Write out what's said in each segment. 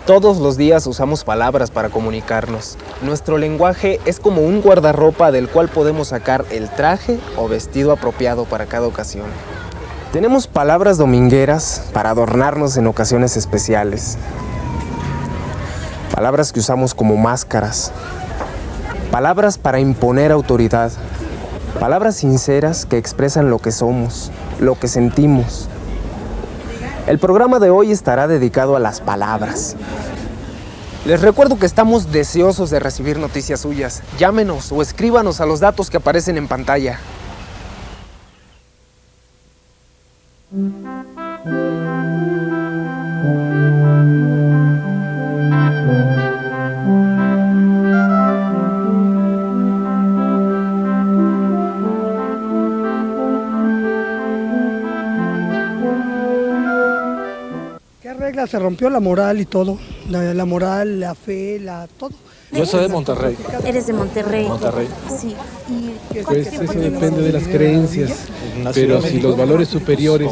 Todos los días usamos palabras para comunicarnos. Nuestro lenguaje es como un guardarropa del cual podemos sacar el traje o vestido apropiado para cada ocasión. Tenemos palabras domingueras para adornarnos en ocasiones especiales. Palabras que usamos como máscaras. Palabras para imponer autoridad. Palabras sinceras que expresan lo que somos, lo que sentimos. El programa de hoy estará dedicado a las palabras. Les recuerdo que estamos deseosos de recibir noticias suyas. Llámenos o escríbanos a los datos que aparecen en pantalla. Se rompió la moral y todo, la moral, la fe, todo. Yo soy de Monterrey. Eres de Monterrey. Monterrey. Sí. Pues eso depende de las creencias, pero si los valores superiores.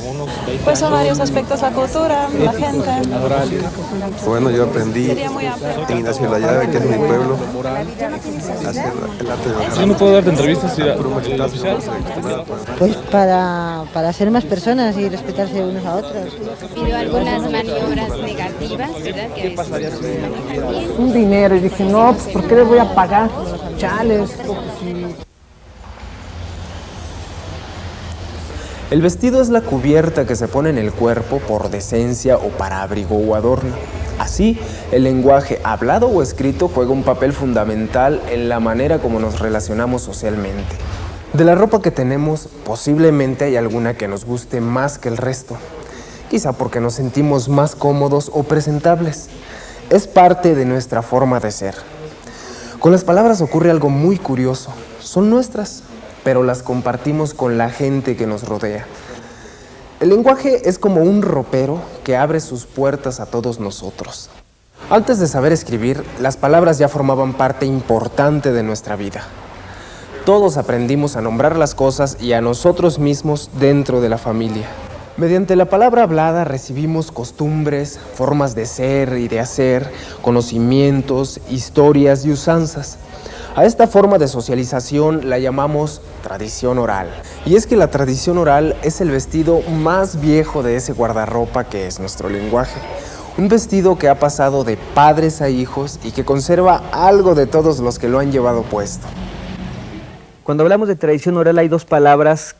Pues son varios aspectos, la cultura, la gente. Bueno, yo aprendí en Ignacio La Llave, que es mi pueblo, a hacer el arte de Yo no puedo darte entrevistas oficial. Pues para ser más personas y respetarse unos a otros. Pidió algunas maniobras negativas, ¿verdad? ¿Qué pasaría si un dinero? Y dije, no, pues ¿por qué les voy a pagar? Chales. El vestido es la cubierta que se pone en el cuerpo por decencia o para abrigo o adorno. Así, el lenguaje hablado o escrito juega un papel fundamental en la manera como nos relacionamos socialmente. De la ropa que tenemos, posiblemente hay alguna que nos guste más que el resto. Quizá porque nos sentimos más cómodos o presentables. Es parte de nuestra forma de ser. Con las palabras ocurre algo muy curioso. Son nuestras, pero las compartimos con la gente que nos rodea. El lenguaje es como un ropero que abre sus puertas a todos nosotros. Antes de saber escribir, las palabras ya formaban parte importante de nuestra vida. Todos aprendimos a nombrar las cosas y a nosotros mismos dentro de la familia. Mediante la palabra hablada recibimos costumbres, formas de ser y de hacer, conocimientos, historias y usanzas. A esta forma de socialización la llamamos tradición oral. Y es que la tradición oral es el vestido más viejo de ese guardarropa que es nuestro lenguaje. Un vestido que ha pasado de padres a hijos y que conserva algo de todos los que lo han llevado puesto. Cuando hablamos de tradición oral hay dos palabras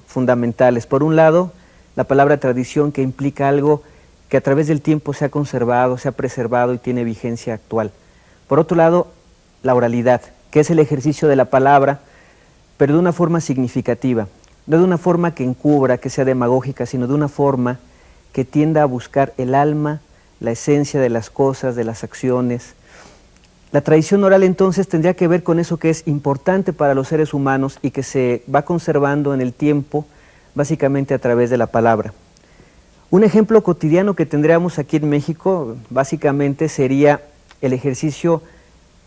fundamentales. Por un lado, la palabra tradición, que implica algo que a través del tiempo se ha conservado, se ha preservado y tiene vigencia actual. Por otro lado, la oralidad, que es el ejercicio de la palabra, pero de una forma significativa. No de una forma que encubra, que sea demagógica, sino de una forma que tienda a buscar el alma, la esencia de las cosas, de las acciones. La tradición oral entonces tendría que ver con eso que es importante para los seres humanos y que se va conservando en el tiempo, básicamente a través de la palabra. Un ejemplo cotidiano que tendríamos aquí en México, básicamente sería el ejercicio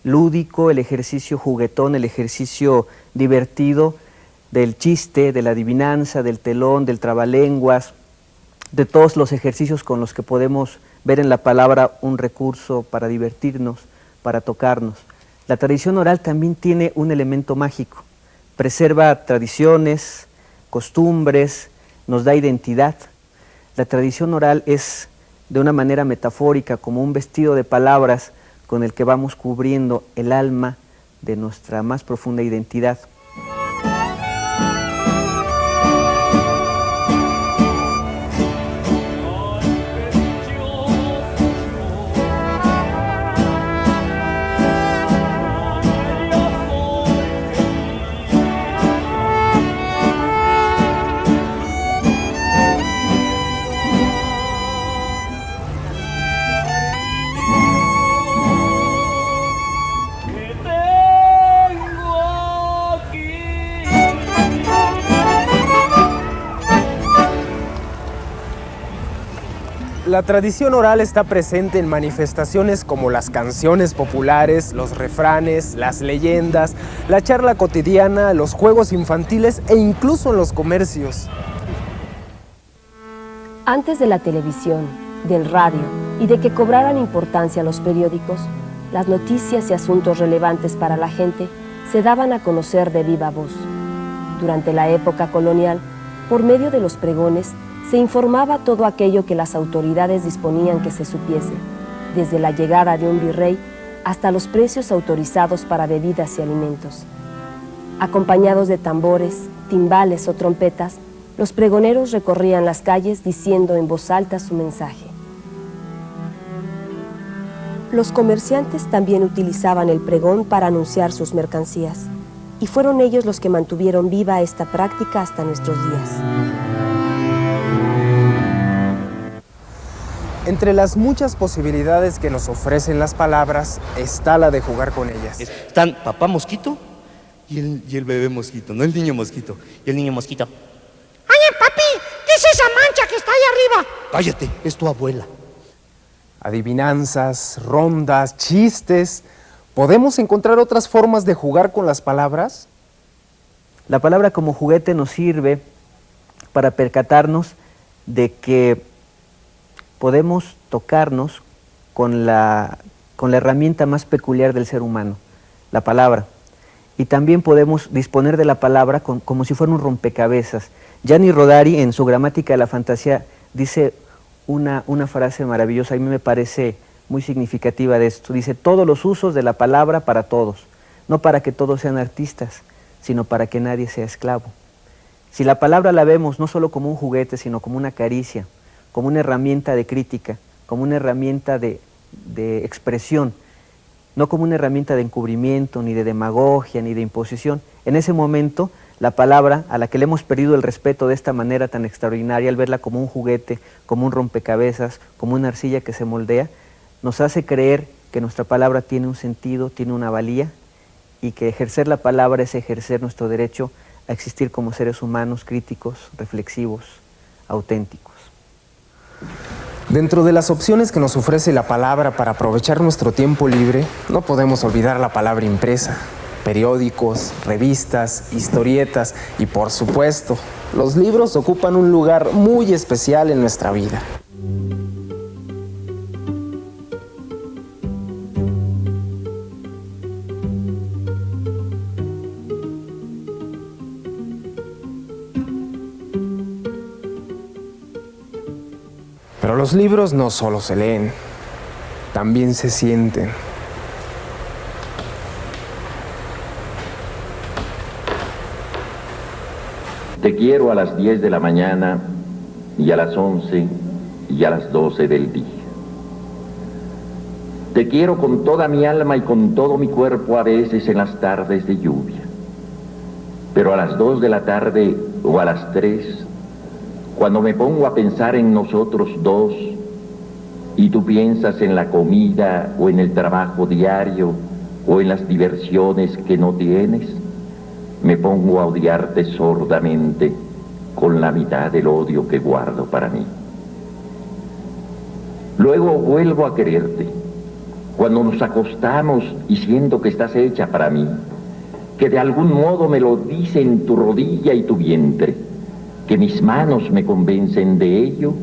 lúdico, el ejercicio juguetón, el ejercicio divertido del chiste, de la adivinanza, del telón, del trabalenguas, de todos los ejercicios con los que podemos ver en la palabra un recurso para divertirnos, para tocarnos. La tradición oral también tiene un elemento mágico, preserva tradiciones, costumbres, nos da identidad. La tradición oral es de una manera metafórica como un vestido de palabras con el que vamos cubriendo el alma de nuestra más profunda identidad. La tradición oral está presente en manifestaciones como las canciones populares, los refranes, las leyendas, la charla cotidiana, los juegos infantiles e incluso en los comercios. Antes de la televisión, del radio y de que cobraran importancia los periódicos, las noticias y asuntos relevantes para la gente se daban a conocer de viva voz. Durante la época colonial, por medio de los pregones, se informaba todo aquello que las autoridades disponían que se supiese, desde la llegada de un virrey hasta los precios autorizados para bebidas y alimentos. Acompañados de tambores, timbales o trompetas, los pregoneros recorrían las calles diciendo en voz alta su mensaje. Los comerciantes también utilizaban el pregón para anunciar sus mercancías, y fueron ellos los que mantuvieron viva esta práctica hasta nuestros días. Entre las muchas posibilidades que nos ofrecen las palabras está la de jugar con ellas. Están papá mosquito y el bebé mosquito, no el niño mosquito. Y el niño mosquito. Oye, papi, ¿qué es esa mancha que está ahí arriba? Cállate, es tu abuela. Adivinanzas, rondas, chistes. ¿Podemos encontrar otras formas de jugar con las palabras? La palabra como juguete nos sirve para percatarnos de que podemos tocarnos con la herramienta más peculiar del ser humano, la palabra. Y también podemos disponer de la palabra como si fuera un rompecabezas. Gianni Rodari, en su Gramática de la Fantasía, dice una frase maravillosa, a mí me parece muy significativa de esto. Dice, todos los usos de la palabra para todos, no para que todos sean artistas, sino para que nadie sea esclavo. Si la palabra la vemos no solo como un juguete, sino como una caricia, como una herramienta de crítica, como una herramienta de expresión, no como una herramienta de encubrimiento, ni de demagogia, ni de imposición. En ese momento, la palabra, a la que le hemos perdido el respeto de esta manera tan extraordinaria, al verla como un juguete, como un rompecabezas, como una arcilla que se moldea, nos hace creer que nuestra palabra tiene un sentido, tiene una valía, y que ejercer la palabra es ejercer nuestro derecho a existir como seres humanos críticos, reflexivos, auténticos. Dentro de las opciones que nos ofrece la palabra para aprovechar nuestro tiempo libre, no podemos olvidar la palabra impresa. Periódicos, revistas, historietas y, por supuesto, los libros ocupan un lugar muy especial en nuestra vida. Pero los libros no solo se leen, también se sienten. Te quiero a las 10 de la mañana y a las 11 y a las 12 del día. Te quiero con toda mi alma y con todo mi cuerpo a veces en las tardes de lluvia. Pero a las 2 de la tarde o a las 3, cuando me pongo a pensar en nosotros dos y tú piensas en la comida o en el trabajo diario o en las diversiones que no tienes, me pongo a odiarte sordamente con la mitad del odio que guardo para mí. Luego vuelvo a quererte cuando nos acostamos y siento que estás hecha para mí, que de algún modo me lo dicen tu rodilla y tu vientre, que mis manos me convencen de ello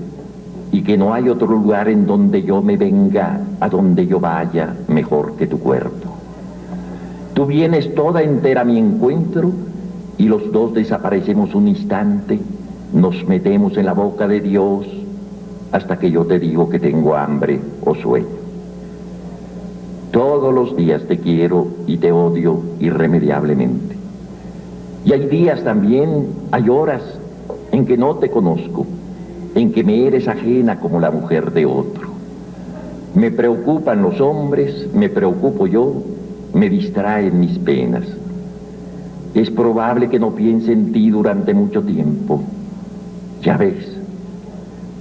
y que no hay otro lugar en donde yo me venga, a donde yo vaya, mejor que tu cuerpo. Tú vienes toda entera a mi encuentro y los dos desaparecemos un instante, nos metemos en la boca de Dios hasta que yo te digo que tengo hambre o sueño. Todos los días te quiero y te odio irremediablemente. Y hay días también, hay horas en que no te conozco, en que me eres ajena como la mujer de otro. Me preocupan los hombres, me preocupo yo, me distraen mis penas. Es probable que no piense en ti durante mucho tiempo. Ya ves,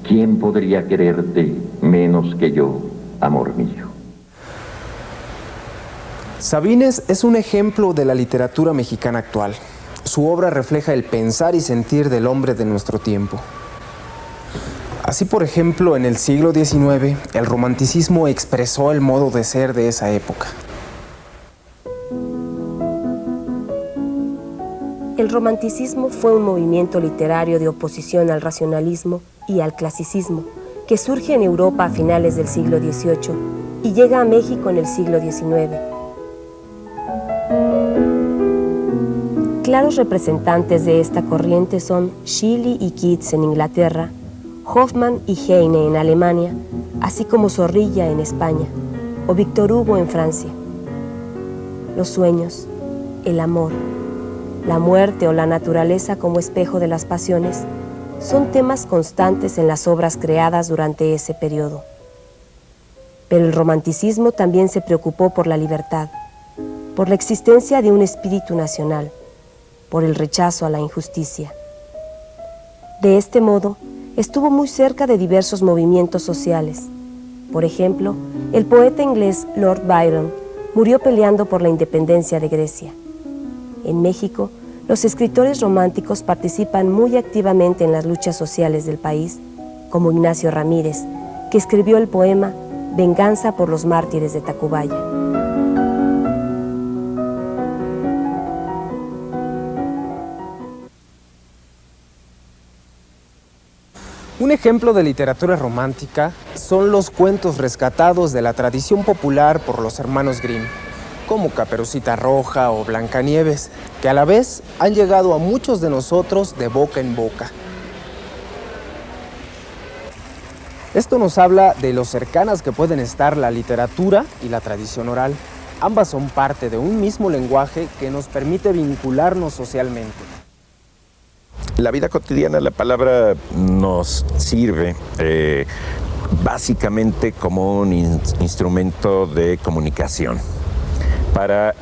¿quién podría quererte menos que yo, amor mío? Sabines es un ejemplo de la literatura mexicana actual. Su obra refleja el pensar y sentir del hombre de nuestro tiempo. Así, por ejemplo, en el siglo XIX, el romanticismo expresó el modo de ser de esa época. El romanticismo fue un movimiento literario de oposición al racionalismo y al clasicismo que surge en Europa a finales del siglo XVIII y llega a México en el siglo XIX. Claros representantes de esta corriente son Shelley y Keats en Inglaterra, Hoffmann y Heine en Alemania, así como Zorrilla en España o Victor Hugo en Francia. Los sueños, el amor, la muerte o la naturaleza como espejo de las pasiones son temas constantes en las obras creadas durante ese periodo. Pero el romanticismo también se preocupó por la libertad, por la existencia de un espíritu nacional, por el rechazo a la injusticia. De este modo, estuvo muy cerca de diversos movimientos sociales. Por ejemplo, el poeta inglés Lord Byron murió peleando por la independencia de Grecia. En México, los escritores románticos participan muy activamente en las luchas sociales del país, como Ignacio Ramírez, que escribió el poema Venganza por los mártires de Tacubaya. Un ejemplo de literatura romántica son los cuentos rescatados de la tradición popular por los hermanos Grimm, como Caperucita Roja o Blancanieves, que a la vez han llegado a muchos de nosotros de boca en boca. Esto nos habla de lo cercanas que pueden estar la literatura y la tradición oral. Ambas son parte de un mismo lenguaje que nos permite vincularnos socialmente. En la vida cotidiana la palabra nos sirve básicamente como un instrumento de comunicación para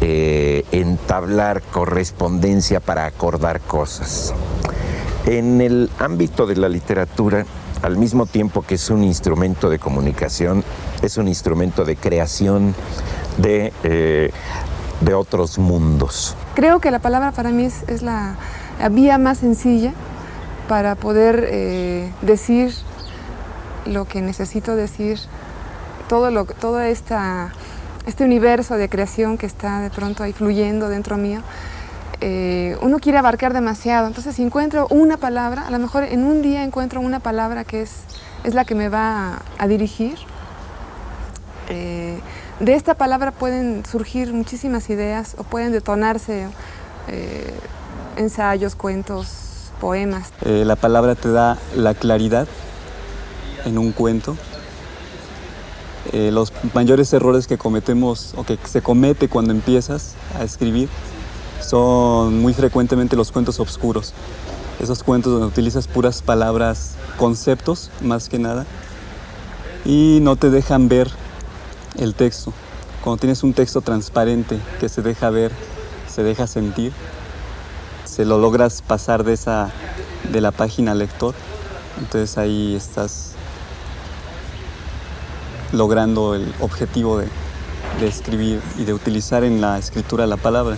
entablar correspondencia, para acordar cosas. En el ámbito de la literatura, al mismo tiempo que es un instrumento de comunicación, es un instrumento de creación de otros mundos. Creo que la palabra para mí es la vía más sencilla para poder decir lo que necesito decir, todo este universo de creación que está de pronto ahí fluyendo dentro mío. Uno quiere abarcar demasiado, entonces si encuentro una palabra, a lo mejor en un día encuentro una palabra que es la que me va a dirigir. De esta palabra pueden surgir muchísimas ideas o pueden detonarse ensayos, cuentos, poemas. La palabra te da la claridad en un cuento. Los mayores errores que cometemos o que se comete cuando empiezas a escribir son muy frecuentemente los cuentos oscuros. Esos cuentos donde utilizas puras palabras, conceptos más que nada, y no te dejan ver el texto. Cuando tienes un texto transparente que se deja ver, se deja sentir, se lo logras pasar de la página al lector, entonces ahí estás logrando el objetivo de escribir y de utilizar en la escritura la palabra.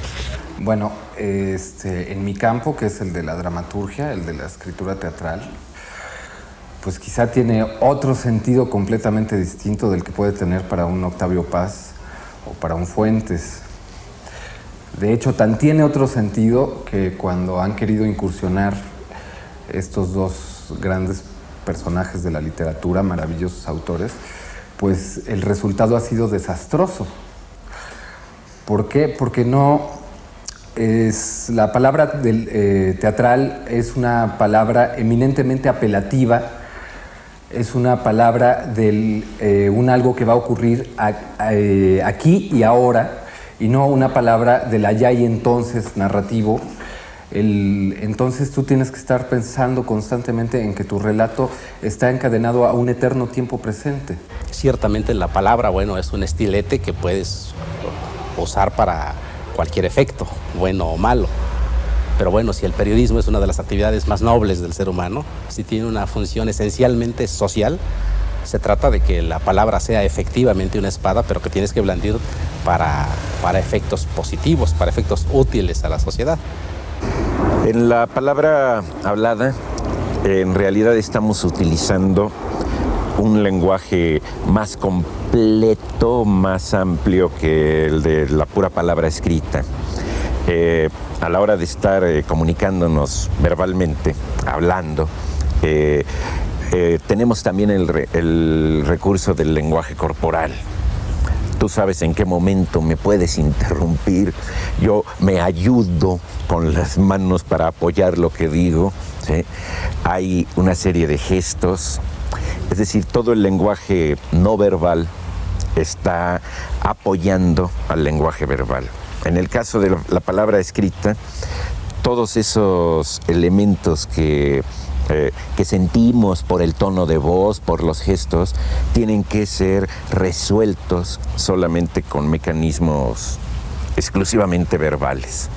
Bueno, en mi campo, que es el de la dramaturgia, el de la escritura teatral, pues quizá tiene otro sentido completamente distinto del que puede tener para un Octavio Paz o para un Fuentes. De hecho, tan tiene otro sentido que cuando han querido incursionar estos dos grandes personajes de la literatura, maravillosos autores, pues el resultado ha sido desastroso. ¿Por qué? Porque la palabra teatral es una palabra eminentemente apelativa, es una palabra de algo que va a ocurrir aquí y ahora, y no una palabra del allá y entonces narrativo. Entonces tú tienes que estar pensando constantemente en que tu relato está encadenado a un eterno tiempo presente. Ciertamente la palabra, bueno, es un estilete que puedes usar para cualquier efecto, bueno o malo. Pero bueno, si el periodismo es una de las actividades más nobles del ser humano, si tiene una función esencialmente social, se trata de que la palabra sea efectivamente una espada, pero que tienes que blandir para efectos positivos, para efectos útiles a la sociedad. En la palabra hablada en realidad estamos utilizando un lenguaje más completo, más amplio que el de la pura palabra escrita. A la hora de estar comunicándonos verbalmente, hablando, tenemos también el recurso del lenguaje corporal. Tú sabes en qué momento me puedes interrumpir. Yo me ayudo con las manos para apoyar lo que digo, ¿sí? Hay una serie de gestos. Es decir, todo el lenguaje no verbal está apoyando al lenguaje verbal. En el caso de la palabra escrita, todos esos elementos que sentimos por el tono de voz, por los gestos, tienen que ser resueltos solamente con mecanismos exclusivamente verbales.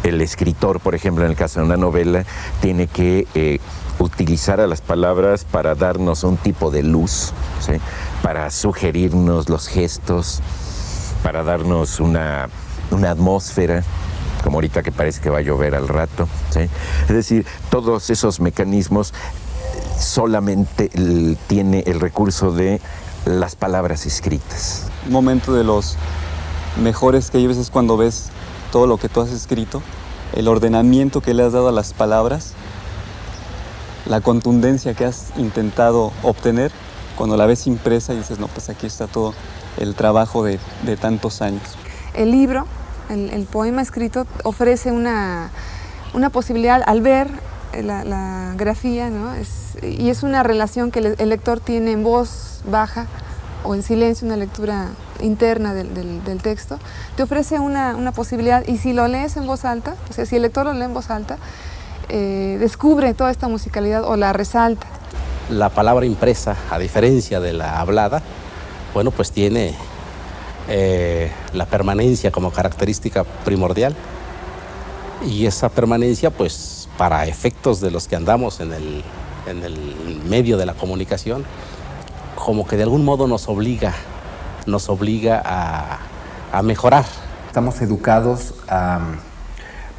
El escritor, por ejemplo, en el caso de una novela, tiene que utilizar a las palabras para darnos un tipo de luz, ¿sí? Para sugerirnos los gestos, para darnos una atmósfera, como ahorita que parece que va a llover al rato, ¿sí? Es decir, todos esos mecanismos solamente tiene el recurso de las palabras escritas. Un momento de los mejores que hay veces cuando ves todo lo que tú has escrito, el ordenamiento que le has dado a las palabras, la contundencia que has intentado obtener, cuando la ves impresa y dices, no, pues aquí está todo el trabajo de tantos años. El libro, el poema escrito, ofrece una posibilidad al ver la grafía, ¿no? Y es una relación que el lector tiene en voz baja o en silencio, una lectura interna del texto, te ofrece una posibilidad, y si lo lees en voz alta, o sea, si el lector lo lee en voz alta, descubre toda esta musicalidad o la resalta. La palabra impresa, a diferencia de la hablada, bueno, pues tiene la permanencia como característica primordial, y esa permanencia, pues, para efectos de los que andamos en el medio de la comunicación, como que de algún modo nos obliga a mejorar. Estamos educados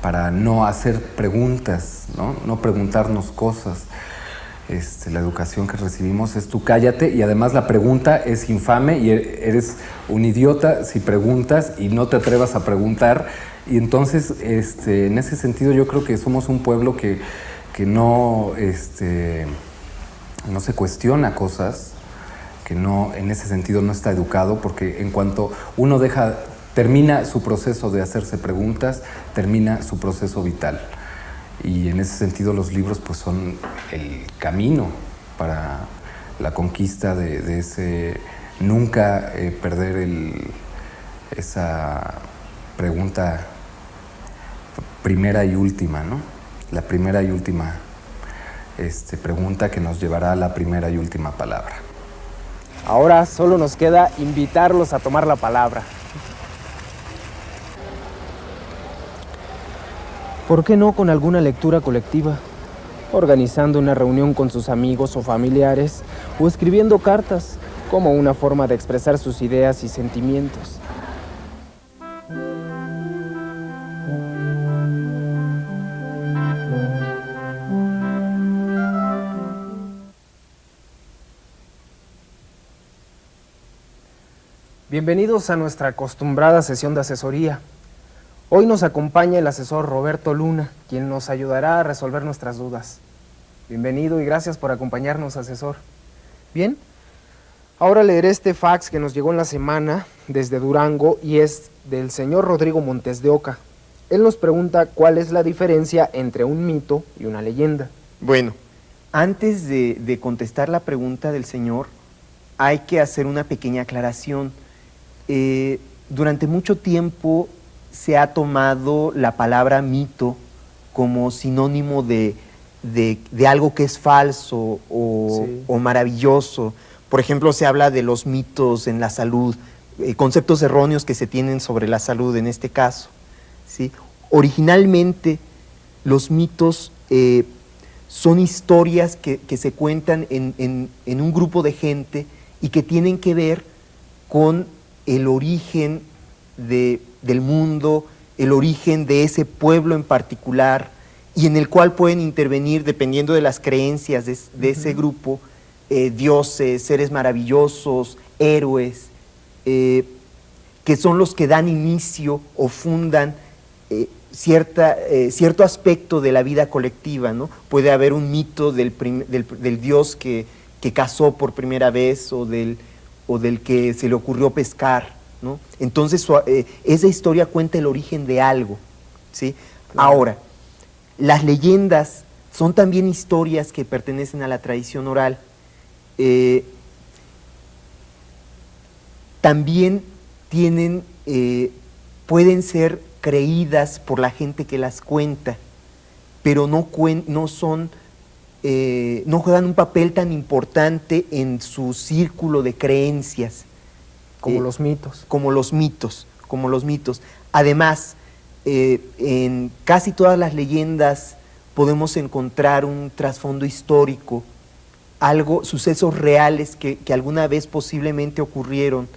para no hacer preguntas, no preguntarnos cosas. La educación que recibimos es tú cállate, y además la pregunta es infame y eres un idiota si preguntas y no te atrevas a preguntar. Y entonces, en ese sentido, yo creo que somos un pueblo que no se cuestiona cosas, que no, en ese sentido no está educado, porque en cuanto uno termina su proceso de hacerse preguntas, termina su proceso vital. Y en ese sentido los libros, pues, son el camino para la conquista de ese nunca perder esa pregunta primera y última, ¿no? La primera y última pregunta que nos llevará a la primera y última palabra. Ahora solo nos queda invitarlos a tomar la palabra. ¿Por qué no con alguna lectura colectiva? Organizando una reunión con sus amigos o familiares, o escribiendo cartas como una forma de expresar sus ideas y sentimientos. Bienvenidos a nuestra acostumbrada sesión de asesoría. Hoy nos acompaña el asesor Roberto Luna, quien nos ayudará a resolver nuestras dudas. Bienvenido y gracias por acompañarnos, asesor. Bien, ahora leeré este fax que nos llegó en la semana desde Durango y es del señor Rodrigo Montes de Oca. Él nos pregunta cuál es la diferencia entre un mito y una leyenda. Bueno, antes de contestar la pregunta del señor, hay que hacer una pequeña aclaración. Durante mucho tiempo se ha tomado la palabra mito como sinónimo de algo que es falso o maravilloso. Por ejemplo, se habla de los mitos en la salud, conceptos erróneos que se tienen sobre la salud en este caso, ¿sí? Originalmente, los mitos son historias que se cuentan en un grupo de gente y que tienen que ver con el origen del mundo, el origen de ese pueblo en particular, y en el cual pueden intervenir, dependiendo de las creencias de ese grupo, dioses, seres maravillosos, héroes, que son los que dan inicio o fundan cierto aspecto de la vida colectiva, ¿no? Puede haber un mito del dios que cazó por primera vez o del que se le ocurrió pescar, ¿no? Entonces esa historia cuenta el origen de algo, ¿sí? Claro. Ahora, las leyendas son también historias que pertenecen a la tradición oral. También pueden ser creídas por la gente que las cuenta, pero no juegan un papel tan importante en su círculo de creencias. Como los mitos. Como los mitos. Además, en casi todas las leyendas podemos encontrar un trasfondo histórico, sucesos reales que alguna vez posiblemente ocurrieron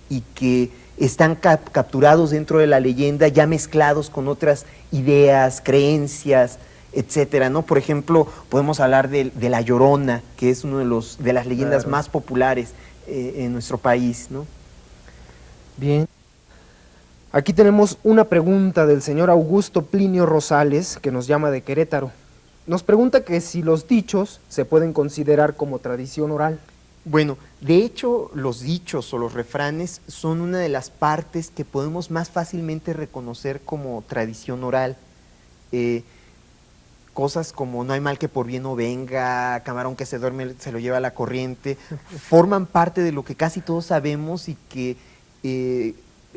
y que están capturados dentro de la leyenda, ya mezclados con otras ideas, creencias, etcétera, ¿no? Por ejemplo, podemos hablar de La Llorona, que es una de las leyendas más populares en nuestro país, ¿no? Bien. Aquí tenemos una pregunta del señor Augusto Plinio Rosales, que nos llama de Querétaro. Nos pregunta que si los dichos se pueden considerar como tradición oral. Bueno, de hecho, los dichos o los refranes son una de las partes que podemos más fácilmente reconocer como tradición oral. Cosas como no hay mal que por bien no venga, camarón que se duerme se lo lleva la corriente, forman parte de lo que casi todos sabemos y que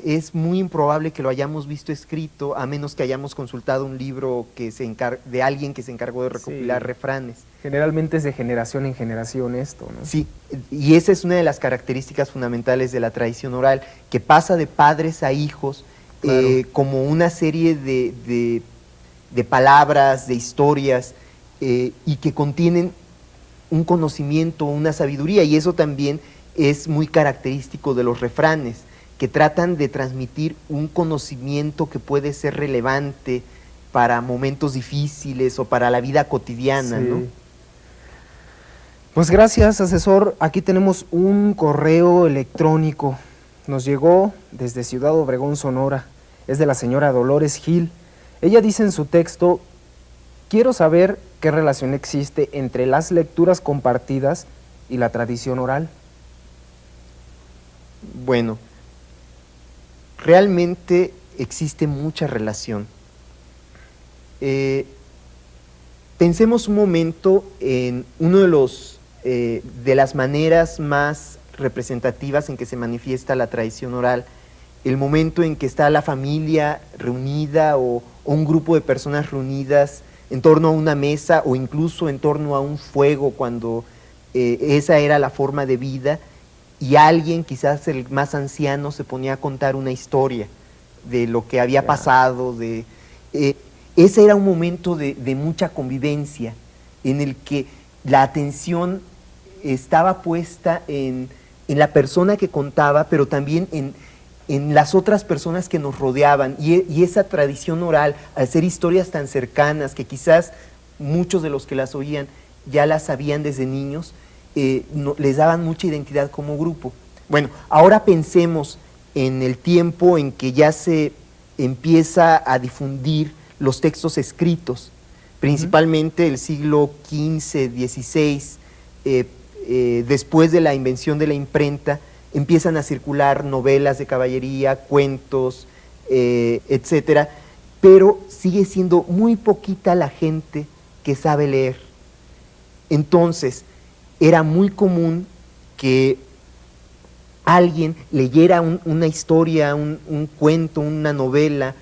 es muy improbable que lo hayamos visto escrito, a menos que hayamos consultado un libro de alguien que se encargó de recopilar refranes. Generalmente es de generación en generación esto, ¿no? Sí, y esa es una de las características fundamentales de la tradición oral, que pasa de padres a hijos, claro, como una serie de palabras, de historias, y que contienen un conocimiento, una sabiduría, y eso también es muy característico de los refranes, que tratan de transmitir un conocimiento que puede ser relevante para momentos difíciles o para la vida cotidiana, sí, ¿no? Pues gracias, asesor. Aquí tenemos un correo electrónico. Nos llegó desde Ciudad Obregón, Sonora. Es de la señora Dolores Gil. Ella dice en su texto: quiero saber qué relación existe entre las lecturas compartidas y la tradición oral. Bueno, realmente existe mucha relación. Pensemos un momento en uno de las maneras más representativas en que se manifiesta la tradición oral, el momento en que está la familia reunida o un grupo de personas reunidas en torno a una mesa o incluso en torno a un fuego, cuando esa era la forma de vida, y alguien, quizás el más anciano, se ponía a contar una historia de lo que había pasado. Ese era un momento de mucha convivencia, en el que la atención estaba puesta en la persona que contaba, pero también en las otras personas que nos rodeaban, y esa tradición oral, al ser historias tan cercanas, que quizás muchos de los que las oían ya las sabían desde niños, les daban mucha identidad como grupo. Bueno, ahora pensemos en el tiempo en que ya se empieza a difundir los textos escritos, principalmente el siglo XV, XVI, después de la invención de la imprenta, empiezan a circular novelas de caballería, cuentos, etcétera, pero sigue siendo muy poquita la gente que sabe leer. Entonces, era muy común que alguien leyera una historia, un cuento, una novela,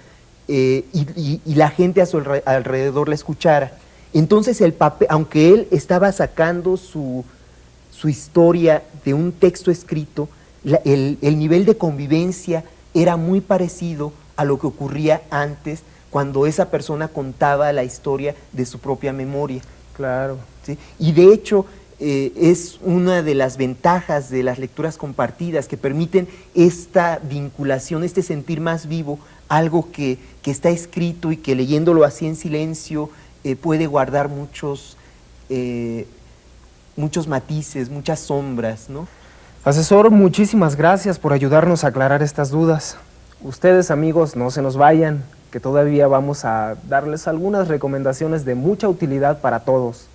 y la gente a su alrededor la escuchara. Entonces el papel, aunque él estaba sacando su historia de un texto escrito, el nivel de convivencia era muy parecido a lo que ocurría antes, cuando esa persona contaba la historia de su propia memoria. Claro. ¿Sí? Y de hecho, es una de las ventajas de las lecturas compartidas, que permiten esta vinculación, este sentir más vivo, algo que está escrito y que leyéndolo así en silencio puede guardar muchos matices, muchas sombras, ¿no? Asesor, muchísimas gracias por ayudarnos a aclarar estas dudas. Ustedes, amigos, no se nos vayan, que todavía vamos a darles algunas recomendaciones de mucha utilidad para todos.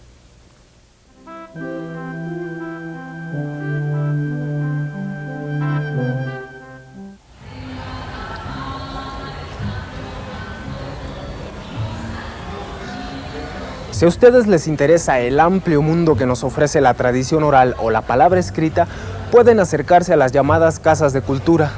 Si a ustedes les interesa el amplio mundo que nos ofrece la tradición oral o la palabra escrita, pueden acercarse a las llamadas Casas de Cultura,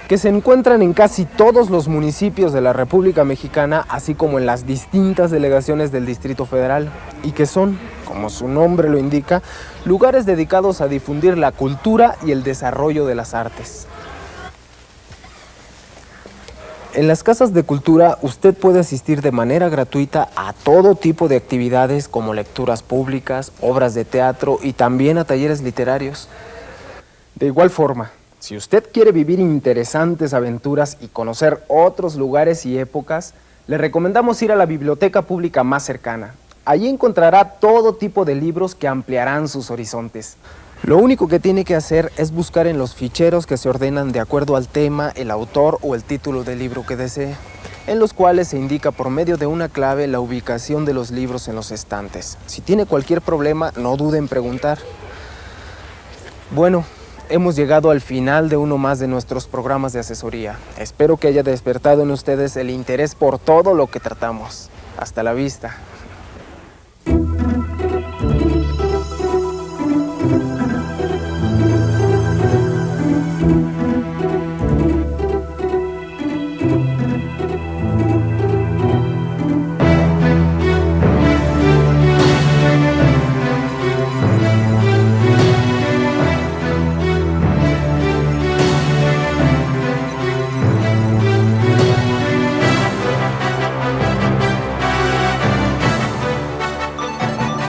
que se encuentran en casi todos los municipios de la República Mexicana, así como en las distintas delegaciones del Distrito Federal, y que son, como su nombre lo indica, lugares dedicados a difundir la cultura y el desarrollo de las artes. En las casas de cultura usted puede asistir de manera gratuita a todo tipo de actividades como lecturas públicas, obras de teatro y también a talleres literarios. De igual forma, si usted quiere vivir interesantes aventuras y conocer otros lugares y épocas, le recomendamos ir a la biblioteca pública más cercana. Allí encontrará todo tipo de libros que ampliarán sus horizontes. Lo único que tiene que hacer es buscar en los ficheros que se ordenan de acuerdo al tema, el autor o el título del libro que desee, en los cuales se indica por medio de una clave la ubicación de los libros en los estantes. Si tiene cualquier problema, no dude en preguntar. Bueno, hemos llegado al final de uno más de nuestros programas de asesoría. Espero que haya despertado en ustedes el interés por todo lo que tratamos. Hasta la vista.